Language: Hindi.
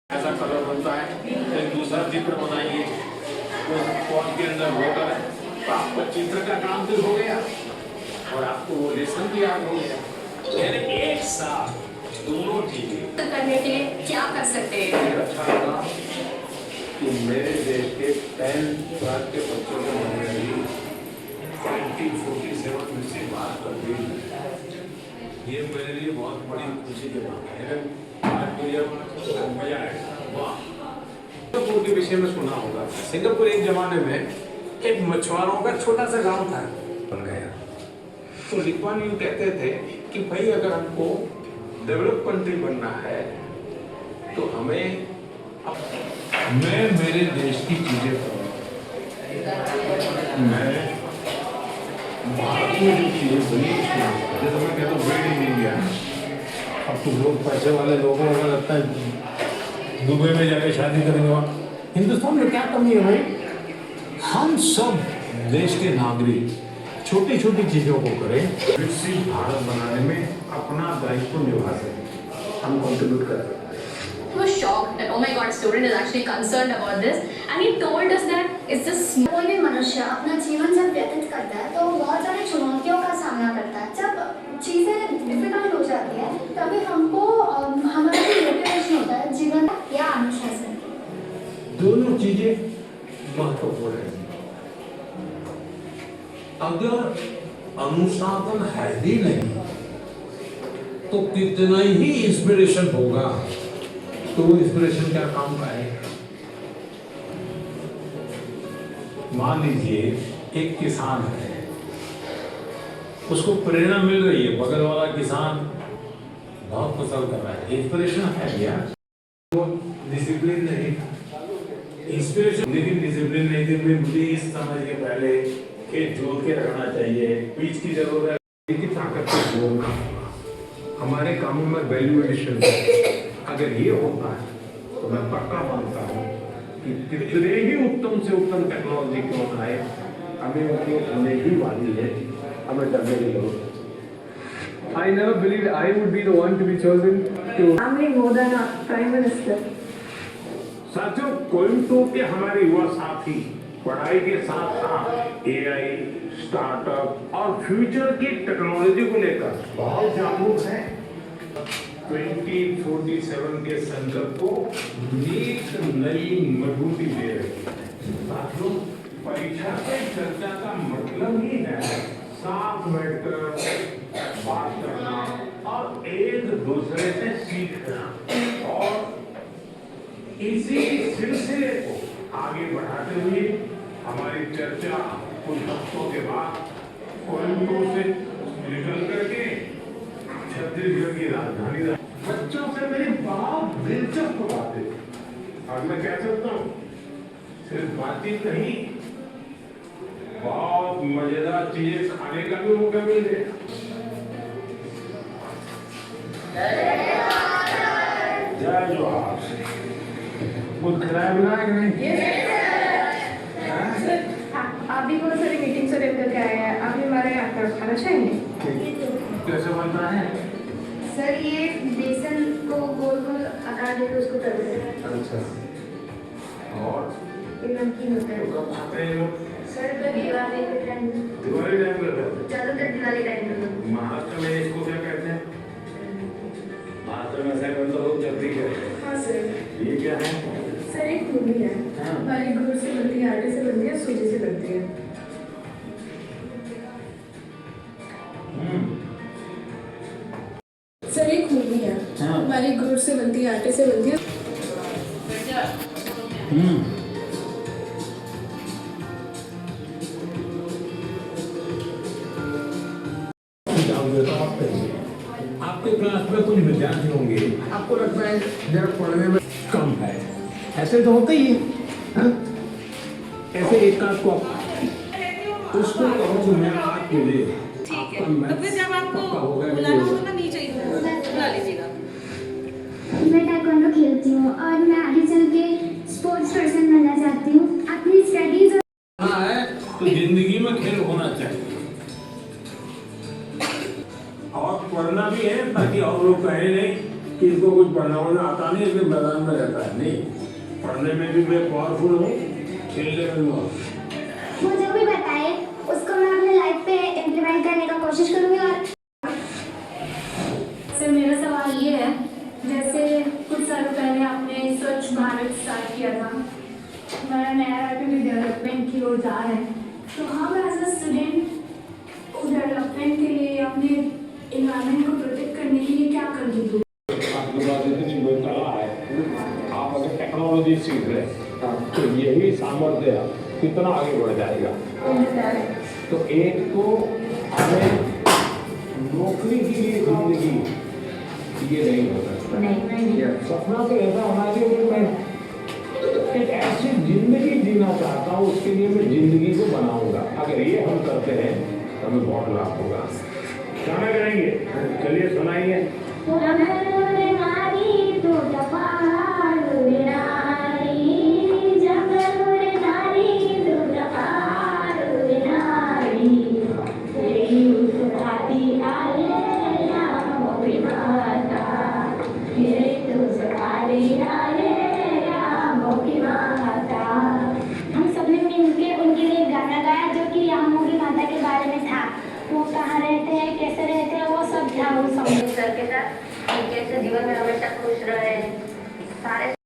ऐसा कलर बनता है, एक दूसरा चित्र बनाइए, वो फॉन्ट के अंदर होकर तो आपका चित्र का काम भी हो गया और आपको वो लेसन भी याद हो गया। यानी एक साथ दोनों चीजें करने के लिए क्या कर सकते हैं? अच्छा लगा कि मेरे देश के 10 क्लास के बच्चों को मैंने 1947 में से बात कर दी। ये मेरे लिए बहुत बड़ी खुशी की बात है। आज मुझे मजा आएगा। वाह, सिंगापुर के विषय में सुना होगा। सिंगापुर एक जमाने में एक मछुआरों का छोटा सा गांव था, बन गया। तो ली कुआन यू कहते थे कि भाई अगर हमको डेवलप कंट्री बनना है तो हमें मैं मेरे देश की चीजें करूँ। मैं भारत में जो चीजें बनी जैसे मैं कहता हूँ मेड इन इंडिया। अब तो लोग पैसे वाले लोगों को लगता है दुबई में जाके शादी करेंगे। वहाँ हिंदुस्तान में क्या कमी है भाई? हम सब देश के नागरिक छोटी छोटी चीजों को करें, विकसित भारत बनाने में अपना दायित्व निभा सकें, हम कंट्रीब्यूट कर सकते हैं। He was shocked that oh my god, student is actually concerned about this, and he told us that it's just कोई भी मनुष्य अपना जीवन जब व्यतीत करता है तो बहुत सारी चुनौतियों का सामना करता है। जब चीज़ें डिफिकल्ट हो जाती है तभी हमको हमारा जो मोटिवेशन होता है जीवन या अनुशासन, दोनों चीजें महत्वपूर्ण है। अगर अनुशासन है ही नहीं तो कितना ही इंस्पिरेशन होगा, तो वो इंस्पिरेशन क्या काम का है? मान लीजिए एक किसान है, उसको प्रेरणा मिल रही है, बगल वाला किसान बहुत फसल कर रहा है, इंस्पिरेशन है क्या? वो डिसिप्लिन नहीं, इंस्पिरेशन लेकिन डिसिप्लिन नहीं थी। मुझे इस समझ के पहले खेत जोत के रखना चाहिए, बीज की जरूरत है, की ताकत से जोड़ना, हमारे कामों में वैल्यू एडिशन अगर ये होता है तो मैं पक्का मानता हूँ कि कितने ही उत्तम से उत्तम टेक्नोलॉजी क्यों आए, हमें उपयोग होने ही वाली है, हमें डरने की जरूरत है। I never believed I would be the one to be chosen to. Family more than a prime minister. साथियों, कोयम्बटूर के हमारे युवा साथी पढ़ाई के साथ साथ एआई, स्टार्टअप और फ्यूचर की टेक्नोलॉजी को लेकर बहुत जागरूक हैं। 2047 के संकल्प को एक नई मजबूती दे रही है। साथियों, परीक्षा पे चर्चा का मतलब ही है साथ बैठकर बात करना और एक दूसरे से सीखना, और इसी सिलसिले को आगे बढ़ाते हुए हमारी चर्चा कुछ हफ्तों के बाद कोयम्बटूर से निकल करके छत्तीसगढ़ की राजधानी बच्चों से मेरी बहुत दिलचस्प बातें, और मैं कह सकता हूँ सिर्फ बातचीत नहीं, बहुत मजेदार चीजें खाने का भी मौका मिल गया। जय जवाहर। कुछ खिलाया बनाया नहीं? आप भी बहुत सारी मीटिंग्स अटेंड करके आए हैं, आप भी हमारे यहाँ पर खाना चाहेंगे? कैसे बनता है? सर ये बेसन को गोल गोल आकार देकर उसको तल देते हैं। अच्छा, और ये नमकीन होता है। कब खाते हैं लोग? सर तो दिवाली के टाइम में, दिवाली टाइम पे, ज़्यादातर दिवाली टाइम में। महाराष्ट्र में इसको क्या कहते हैं? महाराष्ट्र में ऐसा बनता लोग जल्दी कहते हैं। हाँ सर। ये क्या है? सर एक पूरी है, हाँ। हमारी गुड़ से बनती है, आटे से बनती है, सूजी से बनती है। सर एक मूवी है, हाँ। हमारी गुड़ से बनती है, आटे से बनती है। आपके क्लास में कुछ विद्यार्थी होंगे, आपको लगता है जरा पढ़ने में कम है, ऐसे तो होते ही है, हाँ? ऐसे एक आध को उसको कहो कि मैं आज मुझे तो फिर जब आपको बुलाना होगा ना नीचे ही बुला लीजिएगा। मैं ताइक्वांडो खेलती हूँ और मैं आगे चल के स्पोर्ट्स पर्सन बनना चाहती हूँ। अपनी स्टडीज है तो जिंदगी में खेल होना चाहिए और पढ़ना भी है ताकि और लोग कहे नहीं कि इसको कुछ पढ़ना वढ़ना आता नहीं, इसलिए मैदान में रहता है। नहीं, पढ़ने में भी मैं पावरफुल हूँ, खेलने में भी हूँ। वो जो भी बताए उसको मैं अपने लाइफ पे इम्प्लीमेंट करने का कोशिश करूँगी। और सर मेरा सवाल ये है, जैसे कुछ सालों पहले आपने स्वच्छ भारत स्टार्ट किया था, हमारा नया रायपुर भी डेवलपमेंट की ओर जा रहे हैं, तो हम एज अ स्टूडेंट डेवलपमेंट के लिए अपने इन्वायरमेंट को प्रोटेक्ट करने के लिए क्या कर दीजिए? आपके पास इतनी बड़ी कला है, आप अगर टेक्नोलॉजी सीख रहे हैं तो यही सामर्थ्य है, कितना आगे बढ़ जाएगा। तो एक तो हमें नौकरी के लिए जिंदगी ये नहीं हो सकता। सपना तो ऐसा होना चाहिए कि मैं एक ऐसी जिंदगी जीना चाहता हूँ, उसके लिए मैं जिंदगी को बनाऊंगा। अगर ये हम करते हैं तो हमें बहुत लाभ होगा। गाना गाएंगे, चलिए सुनाइए। हम सबने मिलके उनके लिए एक गाना गाया जो कि यामोगी माता के बारे में था। वो कहाँ रहते हैं, कैसे रहते हैं, वो सब था उस सॉन्ग। सर के साथ कैसे जीवन में हमेशा खुश रहे, सारे